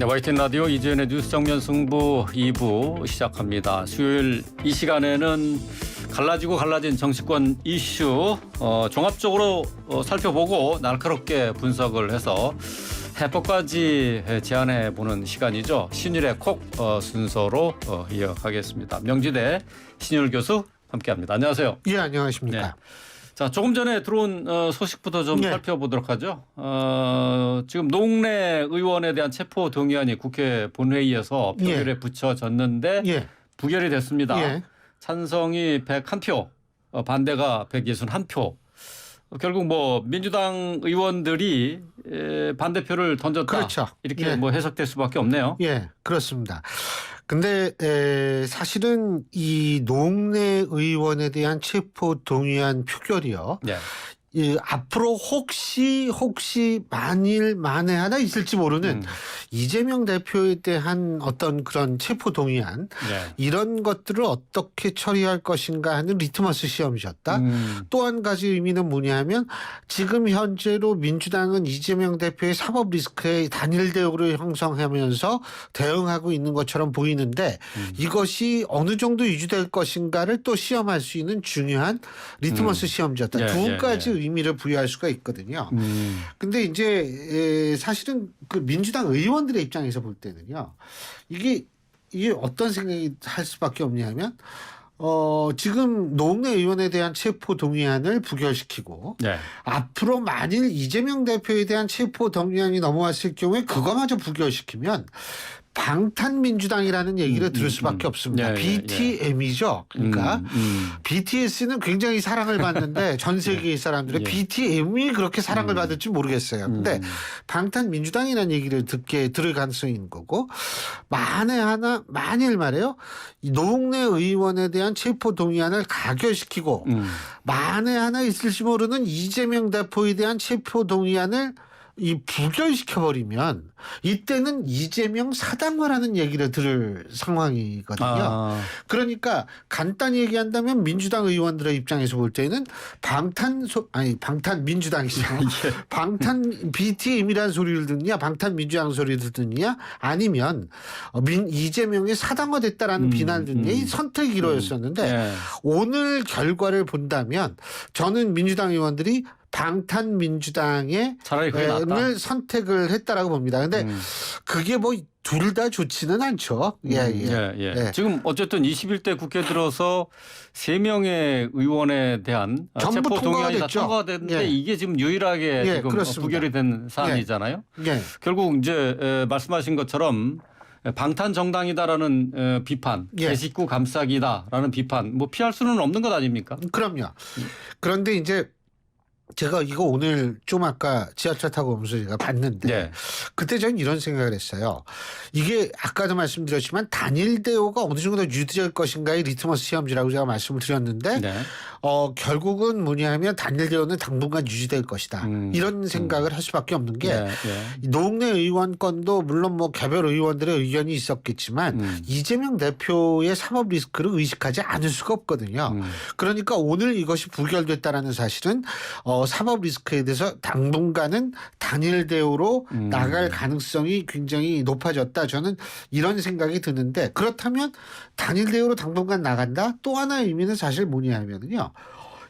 네, YTN 라디오 이재현의 뉴스 정면 승부 2부 시작합니다. 수요일 이 시간에는 갈라지고 갈라진 정치권 이슈 종합적으로 살펴보고 날카롭게 분석을 해서 해법까지 제안해보는 시간이죠. 신율의 콕 순서로 이어가겠습니다. 명지대 신율 교수 함께합니다. 안녕하세요. 예, 안녕하십니까. 네. 자, 조금 전에 들어온 소식부터 좀 살펴보도록 하죠. 지금 노웅래 의원에 대한 체포 동의안이 국회 본회의에서 표결에 붙여졌는데 부결이 됐습니다. 찬성이 101표, 반대가 161표. 결국 뭐 민주당 의원들이 반대표를 던졌다. 그렇죠. 이렇게 뭐 해석될 수밖에 없네요. 예, 그렇습니다. 근데 사실은 이 노웅래 의원에 대한 체포 동의안 표결이요. 앞으로 혹시 만에 하나 있을지 모르는 이재명 대표에 대한 어떤 그런 체포 동의안 이런 것들을 어떻게 처리할 것인가 하는 리트머스 시험이었다. 또 한 가지 의미는 뭐냐면 지금 현재로 민주당은 이재명 대표의 사법 리스크에 단일 대우를 형성하면서 대응하고 있는 것처럼 보이는데 이것이 어느 정도 유지될 것인가를 또 시험할 수 있는 중요한 리트머스 시험이었다. 두 가지 의미를 부여할 수가 있거든요. 근데 이제 사실은 그 민주당 의원들의 입장에서 볼 때는요. 이게 어떤 생각이 할 수밖에 없냐면 지금 노웅래 의원에 대한 체포 동의안을 부결시키고 앞으로 만일 이재명 대표에 대한 체포 동의안이 넘어왔을 경우에 그거마저 부결시키면 방탄민주당이라는 얘기를 들을 수밖에 없습니다. BTM이죠. 그러니까 BTS는 굉장히 사랑을 받는데 전 세계의 사람들의 BTM이 그렇게 사랑을 받을지 모르겠어요. 근데 방탄민주당이라는 얘기를 들을 가능성이 있는 거고 만일 말이에요. 노웅래 의원에 대한 체포 동의안을 가결시키고 만에 하나 있을지 모르는 이재명 대표에 대한 체포 동의안을 부결시켜버리면 이때는 이재명 사당화라는 얘기를 들을 상황이거든요. 그러니까 간단히 얘기한다면 민주당 의원들의 입장에서 볼 때는 방탄민주당이죠. 방탄 BTM이라는 소리를 듣느냐 방탄민주당 소리를 듣느냐 아니면 이재명이 사당화됐다라는 비난을 듣느냐 이 선택이 이루어졌었는데 오늘 결과를 본다면 저는 민주당 의원들이 방탄민주당의 선택을 했다라고 봅니다. 근데 그게 뭐 둘 다 좋지는 않죠. 지금 어쨌든 21대 국회 들어서 3명의 의원에 대한 체포 동의안이 다 통과가 됐는데 이게 지금 유일하게 지금 부결이 된 사안이잖아요. 결국 이제 말씀하신 것처럼 방탄 정당이다라는 비판, 제 식구 감싸기다라는 비판, 뭐 피할 수는 없는 것 아닙니까? 그럼요. 그런데 이제 제가 이거 오늘 좀 아까 지하철 타고 오면서 제가 봤는데 그때 저는 이런 생각을 했어요. 이게 아까도 말씀드렸지만 단일 대우가 어느 정도 유지될 것인가의 리트머스 시험지라고 제가 말씀을 드렸는데 결국은 뭐냐면 단일 대우는 당분간 유지될 것이다. 이런 생각을 할 수밖에 없는 게 노웅래 의원 건도 물론 뭐 개별 의원들의 의견이 있었겠지만 이재명 대표의 사법 리스크를 의식하지 않을 수가 없거든요. 그러니까 오늘 이것이 부결됐다라는 사실은 사법 리스크에 대해서 당분간은 단일 대우로 나갈 가능성이 굉장히 높아졌다. 저는 이런 생각이 드는데 그렇다면 단일 대우로 당분간 나간다? 또 하나의 의미는 사실 뭐냐면요.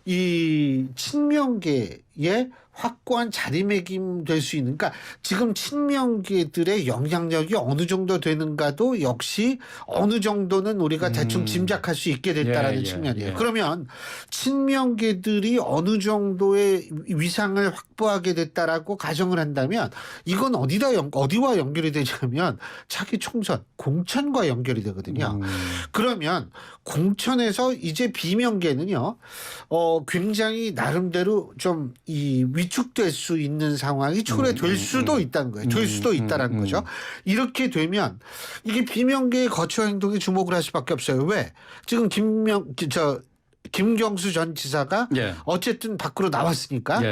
이 친명계의 확고한 자리매김 될 수 있는 그러니까 지금 친명계들의 영향력이 어느 정도 되는가도 역시 어느 정도는 우리가 대충 짐작할 수 있게 됐다라는 측면이에요. 그러면 친명계들이 어느 정도의 위상을 확보하게 됐다라고 가정을 한다면 이건 어디와 연결이 되냐면 차기 총선 공천과 연결이 되거든요. 그러면 공천에서 이제 비명계는요. 굉장히 나름대로 좀 위축될 수 있는 상황이 초래될 수도 있다는 거예요. 될 수도 있다라는 거죠. 이렇게 되면 이게 비명계의 거취 행동에 주목을 할 수밖에 없어요. 왜? 지금 김경수 전 지사가 어쨌든 밖으로 나왔으니까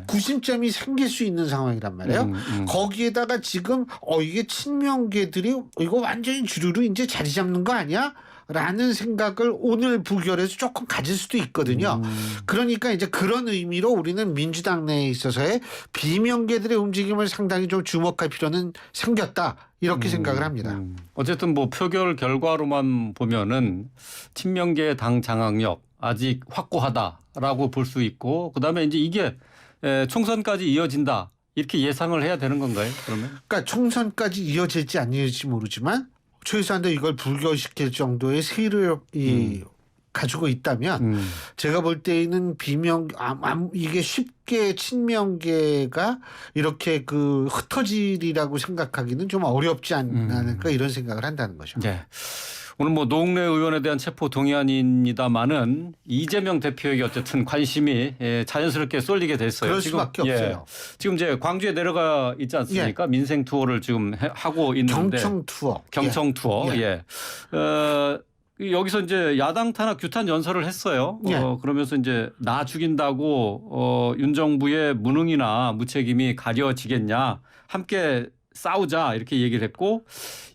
구심점이 생길 수 있는 상황이란 말이에요. 거기에다가 지금 이게 친명계들이 이거 완전히 주류로 이제 자리 잡는 거 아니야? 라는 생각을 오늘 부결에서 조금 가질 수도 있거든요. 그러니까 이제 그런 의미로 우리는 민주당 내에 있어서의 비명계들의 움직임을 상당히 좀 주목할 필요는 생겼다. 이렇게 생각을 합니다. 어쨌든 뭐 표결 결과로만 보면은 친명계 당 장악력 아직 확고하다라고 볼 수 있고 그다음에 이제 이게 총선까지 이어진다. 이렇게 예상을 해야 되는 건가요? 그러면? 그러니까 총선까지 이어질지 아닐지 모르지만 최소한도 이걸 불결시킬 정도의 세력이 가지고 있다면 제가 볼 때에는 이게 쉽게 친명계가 이렇게 그 흩어질이라고 생각하기는 좀 어렵지 않을까 이런 생각을 한다는 거죠. 네. 오늘 뭐 노웅래 의원에 대한 체포 동의안입니다만은 이재명 대표에게 어쨌든 관심이 자연스럽게 쏠리게 됐어요. 그럴 수밖에 없어요. 지금 이제 광주에 내려가 있지 않습니까? 민생 투어를 지금 하고 있는데 경청 투어. 경청 투어. 여기서 이제 야당 탄압 규탄 연설을 했어요. 그러면서 이제 나 죽인다고 윤 정부의 무능이나 무책임이 가려지겠냐. 함께 싸우자 이렇게 얘기를 했고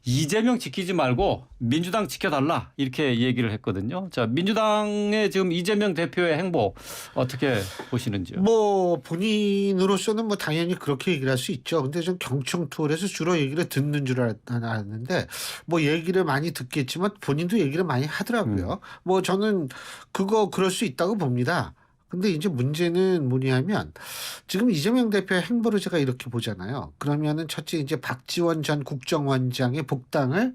이재명 지키지 말고 민주당 지켜달라 이렇게 얘기를 했거든요. 자, 민주당의 지금 이재명 대표의 행보 어떻게 보시는지요? 뭐 본인으로서는 뭐 당연히 그렇게 얘기를 할 수 있죠. 근데 좀 경청 투어에서 주로 얘기를 듣는 줄 알았는데 뭐 얘기를 많이 듣겠지만 본인도 얘기를 많이 하더라고요. 뭐 저는 그럴 수 있다고 봅니다. 근데 이제 문제는 뭐냐면 지금 이재명 대표의 행보를 제가 이렇게 보잖아요. 그러면은 첫째 이제 박지원 전 국정원장의 복당을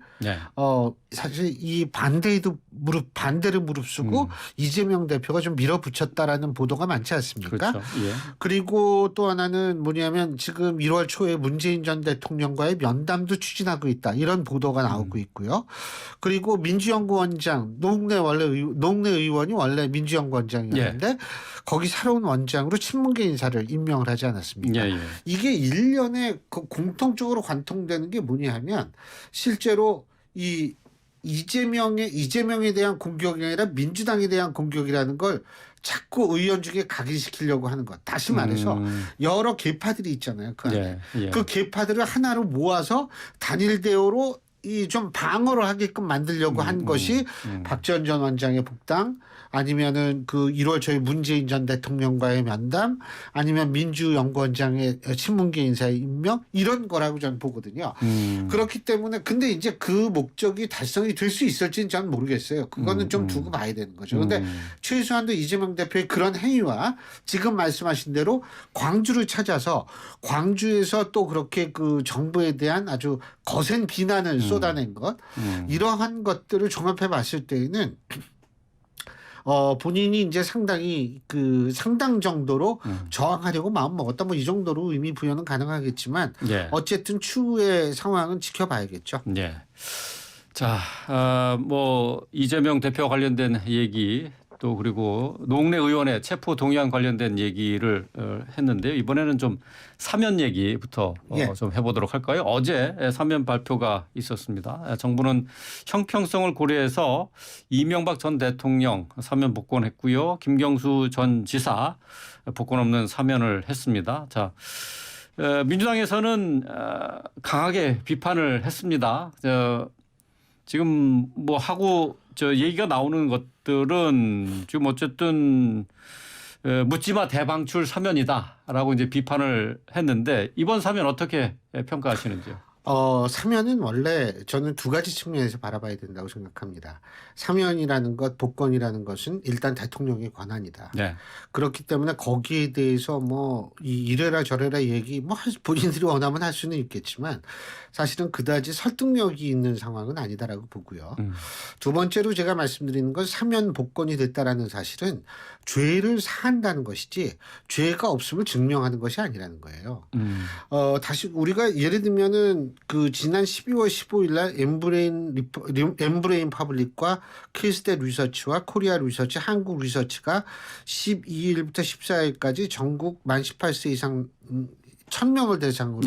사실 이 반대를 무릅쓰고 이재명 대표가 좀 밀어붙였다라는 보도가 많지 않습니까? 그렇죠. 예. 그리고 또 하나는 뭐냐면 지금 1월 초에 문재인 전 대통령과의 면담도 추진하고 있다. 이런 보도가 나오고 있고요. 그리고 민주연구원장 노웅래 의원이 원래 민주연구원장이었는데 거기 새로운 원장으로 친문계 인사를 임명을 하지 않았습니까? 이게 일련의 공통적으로 관통되는 게 뭐냐 하면 실제로 이 이재명에 대한 공격이 아니라 민주당에 대한 공격이라는 걸 자꾸 의원 중에 각인시키려고 하는 것. 다시 말해서 여러 계파들이 있잖아요. 그 안에. 그 계파들을 하나로 모아서 단일 대우로 좀 방어를 하게끔 만들려고 한 것이 박지원 전 원장의 복당 아니면은 그 1월 초에 문재인 전 대통령과의 면담 아니면 민주연구원장의 친문계 인사의 임명 이런 거라고 저는 보거든요. 그렇기 때문에 근데 이제 그 목적이 달성이 될 수 있을지는 저는 모르겠어요. 그거는 좀 두고 봐야 되는 거죠. 그런데 최소한도 이재명 대표의 그런 행위와 지금 말씀하신 대로 광주를 찾아서 광주에서 또 그렇게 그 정부에 대한 아주 거센 비난을 쏟아낸 것 이러한 것들을 종합해 봤을 때에는 본인이 이제 상당히 상당 정도로 저항하려고 마음 먹었다. 뭐 이 정도로 의미 부여는 가능하겠지만 어쨌든 추후의 상황은 지켜봐야겠죠. 네. 자, 뭐 이재명 대표와 관련된 얘기 또 그리고 노웅래 의원의 체포 동의안 관련된 얘기를 했는데요. 이번에는 좀 사면 얘기부터 좀 해보도록 할까요? 어제 사면 발표가 있었습니다. 정부는 형평성을 고려해서 이명박 전 대통령 사면 복권했고요. 김경수 전 지사 복권 없는 사면을 했습니다. 자, 민주당에서는 강하게 비판을 했습니다. 지금 뭐 하고 얘기가 나오는 것들은 지금 어쨌든 묻지마 대방출 사면이다라고 이제 비판을 했는데 이번 사면 어떻게 평가하시는지요? 사면은 원래 저는 두 가지 측면에서 바라봐야 된다고 생각합니다. 사면이라는 것, 복권이라는 것은 일단 대통령의 권한이다. 그렇기 때문에 거기에 대해서 뭐 이래라 저래라 얘기 뭐 본인들이 원하면 할 수는 있겠지만 사실은 그다지 설득력이 있는 상황은 아니다라고 보고요. 두 번째로 제가 말씀드리는 건 사면 복권이 됐다라는 사실은 죄를 사한다는 것이지 죄가 없음을 증명하는 것이 아니라는 거예요. 다시 우리가 예를 들면은 그 지난 12월 15일 날 엠브레인 퍼블릭과 케이스대 리서치와 코리아 리서치, 한국 리서치가 12일부터 14일까지 전국 만 18세 이상 1,000명을 대상으로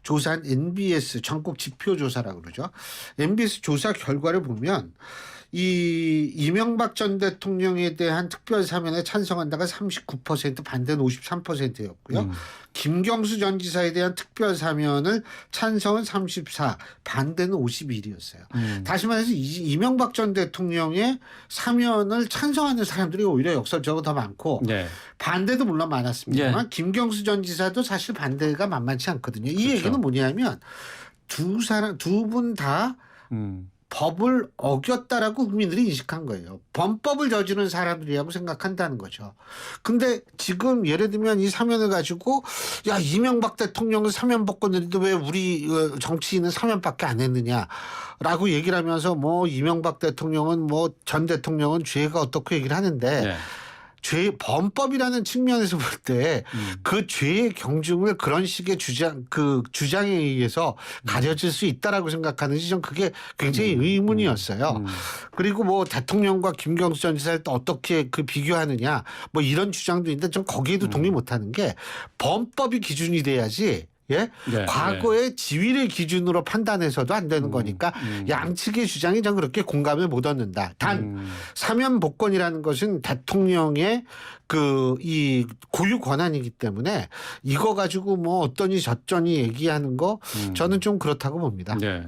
조사한 NBS 전국 지표조사라고 그러죠. NBS 조사 결과를 보면 이 이명박 전 대통령에 대한 특별 사면에 찬성한다가 39%, 반대는 53%였고요. 김경수 전 지사에 대한 특별 사면을 찬성은 34, 반대는 51이었어요. 다시 말해서 이명박 전 대통령의 사면을 찬성하는 사람들이 오히려 역설적으로 더 많고 네. 반대도 물론 많았습니다만 네. 김경수 전 지사도 사실 반대가 만만치 않거든요. 이 그렇죠. 얘기는 뭐냐면 두 분 다 법을 어겼다라고 국민들이 인식한 거예요. 범법을 저지른 사람들이라고 생각한다는 거죠. 근데 지금 예를 들면 이 사면을 가지고 야 이명박 대통령은 사면 받고 있는데 왜 우리 정치인은 사면밖에 안 했느냐라고 얘기를 하면서 뭐 이명박 대통령은 뭐 전 대통령은 죄가 어떻고 얘기를 하는데 네. 범법이라는 측면에서 볼 때 그 죄의 경중을 그런 식의 주장에 의해서 가져질 수 있다라고 생각하는지 좀 그게 굉장히 의문이었어요. 그리고 뭐 대통령과 김경수 전 지사를 또 어떻게 그 비교하느냐 뭐 이런 주장도 있는데 좀 거기에도 동의 못하는 게 범법이 기준이 돼야지. 예? 네, 과거의 지위를 기준으로 판단해서도 안 되는 거니까 양측의 주장이 전 그렇게 공감을 못 얻는다. 단 사면 복권이라는 것은 대통령의 이 고유 권한이기 때문에 이거 가지고 뭐 어떠니 저쩌니 얘기하는 거 저는 좀 그렇다고 봅니다. 네.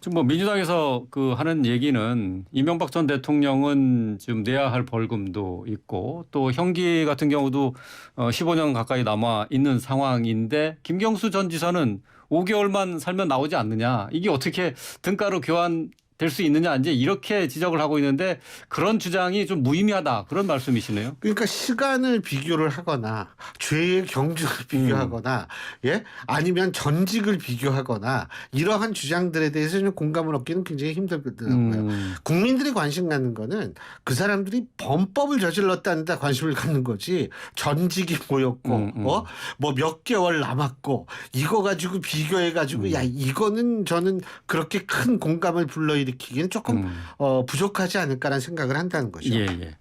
지금 뭐 민주당에서 하는 얘기는 이명박 전 대통령은 지금 내야 할 벌금도 있고 또 형기 같은 경우도 15년 가까이 남아 있는 상황인데 김경수 전 지사는 5개월만 살면 나오지 않느냐. 이게 어떻게 등가로 교환될 수 있느냐 이제 이렇게 지적을 하고 있는데 그런 주장이 좀 무의미하다 그런 말씀이시네요. 그러니까 시간을 비교를 하거나 죄의 경중을 비교하거나 예 아니면 전직을 비교하거나 이러한 주장들에 대해서는 공감을 얻기는 굉장히 힘들더라고요. 국민들이 관심 갖는 거는 그 사람들이 범법을 저질렀다는 데 관심을 갖는 거지 전직이 뭐였고 뭐 몇 개월 남았고 이거 가지고 비교해 가지고 야 이거는 저는 그렇게 큰 공감을 불러일으키기는 조금 부족하지 않을까라는 생각을 한다는 거죠. 예, 예.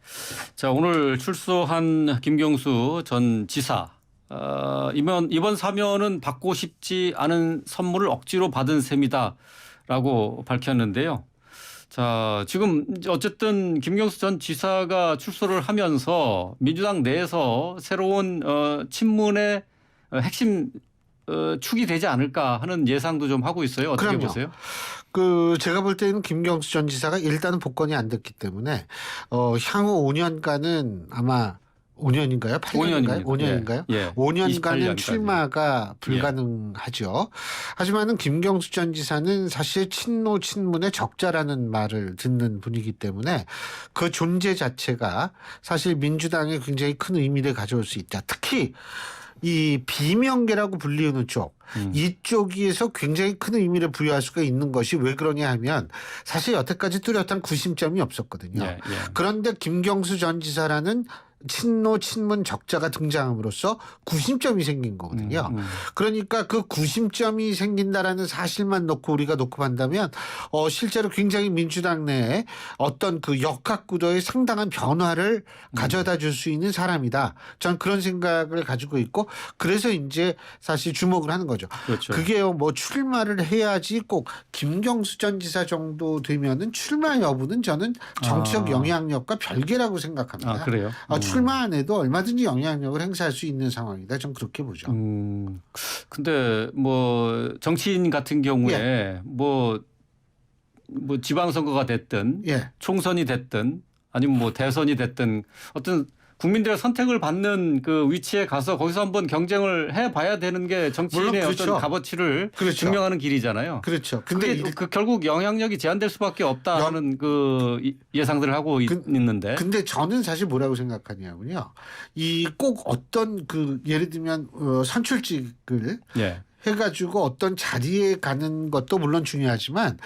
자, 오늘 출소한 김경수 전 지사. 이번 사면은 받고 싶지 않은 선물을 억지로 받은 셈이다라고 밝혔는데요. 자, 지금 어쨌든 김경수 전 지사가 출소를 하면서 민주당 내에서 새로운 친문의 핵심 축이 되지 않을까 하는 예상도 좀 하고 있어요. 어떻게 그럼요. 보세요? 제가 볼 때는 김경수 전 지사가 일단은 복권이 안 됐기 때문에 향후 5년간은 아마 5년인가요? 8년인가요? 5년인가요? 예. 5년간은 28년까지. 출마가 불가능하죠. 하지만은 김경수 전 지사는 사실 친문의 적자라는 말을 듣는 분이기 때문에 그 존재 자체가 사실 민주당에 굉장히 큰 의미를 가져올 수 있다. 특히 이 비명계라고 불리우는 쪽 이쪽에서 굉장히 큰 의미를 부여할 수가 있는 것이 왜 그러냐 하면 사실 여태까지 뚜렷한 구심점이 없었거든요. 예, 예. 그런데 김경수 전 지사라는 친문 적자가 등장함으로써 구심점이 생긴 거거든요. 그러니까 그 구심점이 생긴다라는 사실만 놓고 판다면 실제로 굉장히 민주당 내에 어떤 그 역학구도의 상당한 변화를 가져다 줄 수 있는 사람이다. 전 그런 생각을 가지고 있고 그래서 이제 사실 주목을 하는 거죠. 그렇죠. 그게요 뭐 출마를 해야지 꼭 김경수 전 지사 정도 되면은 출마 여부는 저는 정치적 영향력과 별개라고 생각합니다. 아, 그래요? 출마 안 해도 얼마든지 영향력을 행사할 수 있는 상황이다. 전 그렇게 보죠. 근데 뭐 정치인 같은 경우에 예. 뭐 지방선거가 됐든 예. 총선이 됐든 아니면 뭐 대선이 됐든 어떤 국민들의 선택을 받는 그 위치에 가서 거기서 한번 경쟁을 해봐야 되는 게 정치인의 물론 그렇죠. 어떤 값어치를 그렇죠. 증명하는 길이잖아요. 그렇죠. 근데 근데 결국 영향력이 제한될 수밖에 없다는 그 예상들을 하고 있는데. 근데 저는 사실 뭐라고 생각하냐면요. 이 꼭 어떤 예를 들면 선출직을 예. 해가지고 어떤 자리에 가는 것도 물론 중요하지만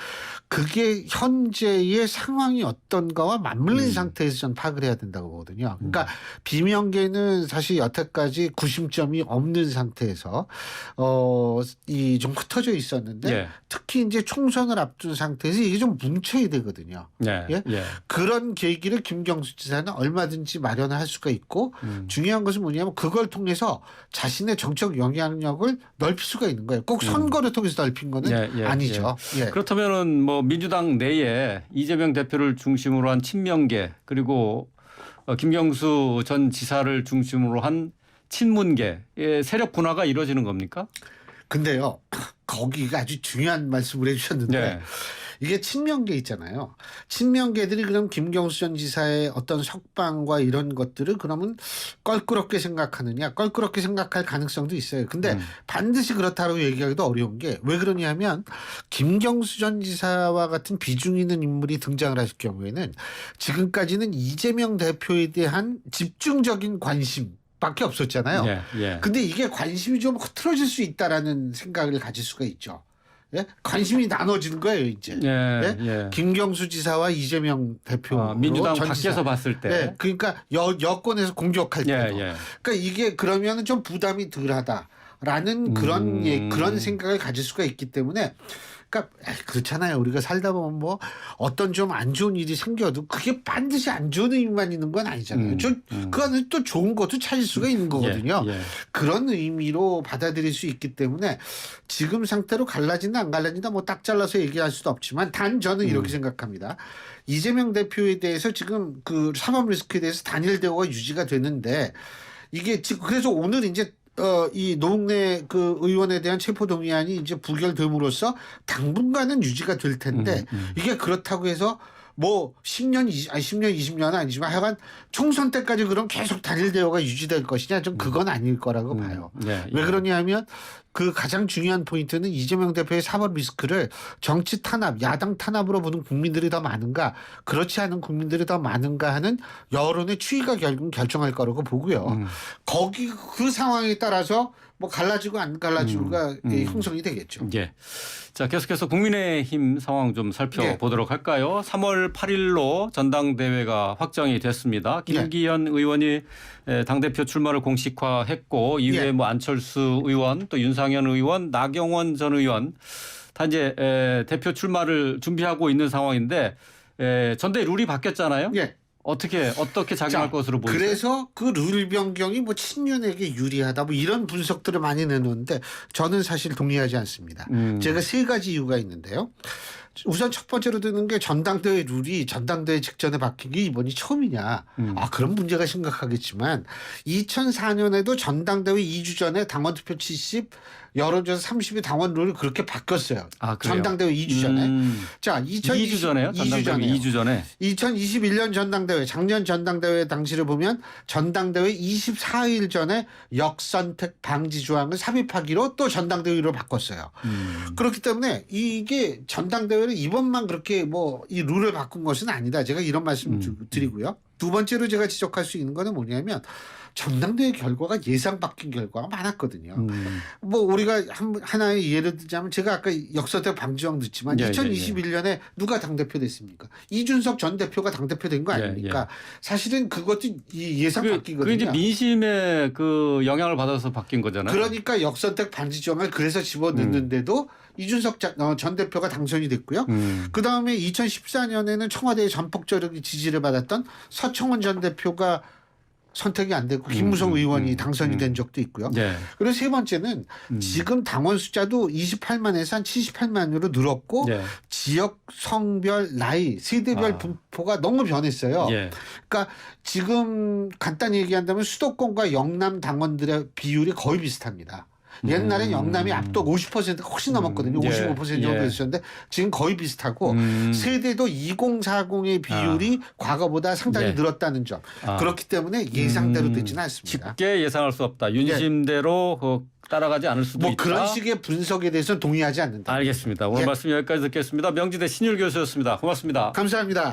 그게 현재의 상황이 어떤가와 맞물린 상태에서 전 파악을 해야 된다고 보거든요. 그러니까 비명계는 사실 여태까지 구심점이 없는 상태에서 이 좀 흩어져 있었는데 예. 특히 이제 총선을 앞둔 상태에서 이게 좀 뭉쳐야 되거든요. 예. 예? 예. 그런 계기를 김경수 지사는 얼마든지 마련할 수가 있고 중요한 것은 뭐냐면 그걸 통해서 자신의 정책 영향력을 넓힐 수가 있는 거예요. 꼭 선거를 통해서 넓힌 거는 아니죠. 예. 그렇다면은 뭐 민주당 내에 이재명 대표를 중심으로 한 친명계 그리고 김경수 전 지사를 중심으로 한 친문계 세력 분화가 이루어지는 겁니까? 근데요, 거기가 아주 중요한 말씀을 해주셨는데 네. 이게 친명계 있잖아요. 친명계들이 그럼 김경수 전 지사의 어떤 석방과 이런 것들을 그러면 껄끄럽게 생각하느냐? 껄끄럽게 생각할 가능성도 있어요. 근데 반드시 그렇다고 얘기하기도 어려운 게 왜 그러냐면 김경수 전 지사와 같은 비중 있는 인물이 등장을 하실 경우에는 지금까지는 이재명 대표에 대한 집중적인 관심 밖에 없었잖아요. 근데 이게 관심이 좀 흐트러질 수 있다라는 생각을 가질 수가 있죠. 예? 관심이 나눠지는 거예요, 이제. 김경수 지사와 이재명 대표. 민주당 밖에서 봤을 때. 예. 그러니까 여권에서 공격할 때도. 그러니까 이게 그러면 좀 부담이 덜하다라는 그런 생각을 가질 수가 있기 때문에 그러니까 그렇잖아요. 우리가 살다 보면 뭐 어떤 좀 안 좋은 일이 생겨도 그게 반드시 안 좋은 의미만 있는 건 아니잖아요. 그 안에 또 좋은 것도 찾을 수가 있는 거거든요. 그런 의미로 받아들일 수 있기 때문에 지금 상태로 갈라진다 안 갈라진다 뭐 딱 잘라서 얘기할 수도 없지만 단 저는 이렇게 생각합니다. 이재명 대표에 대해서 지금 그 사법 리스크에 대해서 단일 대우가 유지가 되는데 이게 지금 그래서 오늘 이제 이 노웅래 그 의원에 대한 체포동의안이 이제 부결됨으로써 당분간은 유지가 될 텐데 이게 그렇다고 해서 뭐 10년, 20년은 아니지만 하여간 총선 때까지 그럼 계속 단일 대우가 유지될 것이냐 좀 그건 아닐 거라고 봐요. 왜 그러냐 하면 그 가장 중요한 포인트는 이재명 대표의 사법 리스크를 정치 탄압, 야당 탄압으로 보는 국민들이 더 많은가 그렇지 않은 국민들이 더 많은가 하는 여론의 추이가 결국 결정할 거라고 보고요. 거기 그 상황에 따라서 뭐 갈라지고 안 갈라지고가 형성이 되겠죠. 자, 계속해서 국민의힘 상황 좀 살펴보도록 할까요? 3월 8일로 전당대회가 확정이 됐습니다. 김기현 의원이 당대표 출마를 공식화했고 이후에 뭐 안철수 의원 또 윤상현 의원 나경원 전 의원 다 이제 대표 출마를 준비하고 있는 상황인데 전대 룰이 바뀌었잖아요. 어떻게 작용할 것으로 보이세요? 그래서 그 룰 변경이 뭐 친윤에게 유리하다 뭐 이런 분석들을 많이 내놓는데 저는 사실 동의하지 않습니다. 제가 세 가지 이유가 있는데요. 우선 첫 번째로 드는 게 전당대회 룰이 전당대회 직전에 바뀐 게 이번이 처음이냐. 그런 문제가 심각하겠지만 2004년에도 전당대회 2주 전에 당원투표 70, 여론조사 30의 당원 룰을 그렇게 바뀌었어요. 전당대회 2주 전에. 자, 2주 전에요? 2주 전에. 2021년 전당대회, 작년 전당대회 당시를 보면 전당대회 24일 전에 역선택 방지 조항을 삽입하기로 또 전당대회로 바꿨어요. 그렇기 때문에 이게 전당대회를 이번만 그렇게 뭐 이 룰을 바꾼 것은 아니다. 제가 이런 말씀 드리고요. 두 번째로 제가 지적할 수 있는 거는 뭐냐면 전당대회 결과가 예상 바뀐 결과가 많았거든요. 뭐 우리가 하나의 예를 들자면 제가 아까 역선택 방지조항 듣지만 2021년에 누가 당대표 됐습니까? 이준석 전 대표가 당대표 된 거 아닙니까? 사실은 그것도 예상 바뀌거든요. 그게 이제 민심의 그 영향을 받아서 바뀐 거잖아요. 그러니까 역선택 방지조항을 그래서 집어넣는데도 이준석 전 대표가 당선이 됐고요. 그다음에 2014년에는 청와대의 전폭적인 지지를 받았던 서청원 전 대표가 선택이 안 됐고 김무성 의원이 당선이 된 적도 있고요. 그리고 세 번째는 지금 당원 숫자도 28만에서 한 78만으로 늘었고 지역, 성별, 나이, 세대별 분포가 너무 변했어요. 그러니까 지금 간단히 얘기한다면 수도권과 영남 당원들의 비율이 거의 비슷합니다. 옛날엔 영남이 압도적 50%가 훨씬 넘었거든요. 55% 정도 됐었는데 지금 거의 비슷하고 세대도 2040의 비율이 과거보다 상당히 늘었다는 점. 그렇기 때문에 예상대로 되지는 않습니다. 쉽게 예상할 수 없다. 윤심대로 따라가지 않을 수도 있다. 그런 식의 분석에 대해서는 동의하지 않는다. 알겠습니다. 오늘 말씀 여기까지 듣겠습니다. 명지대 신율 교수였습니다. 고맙습니다. 감사합니다.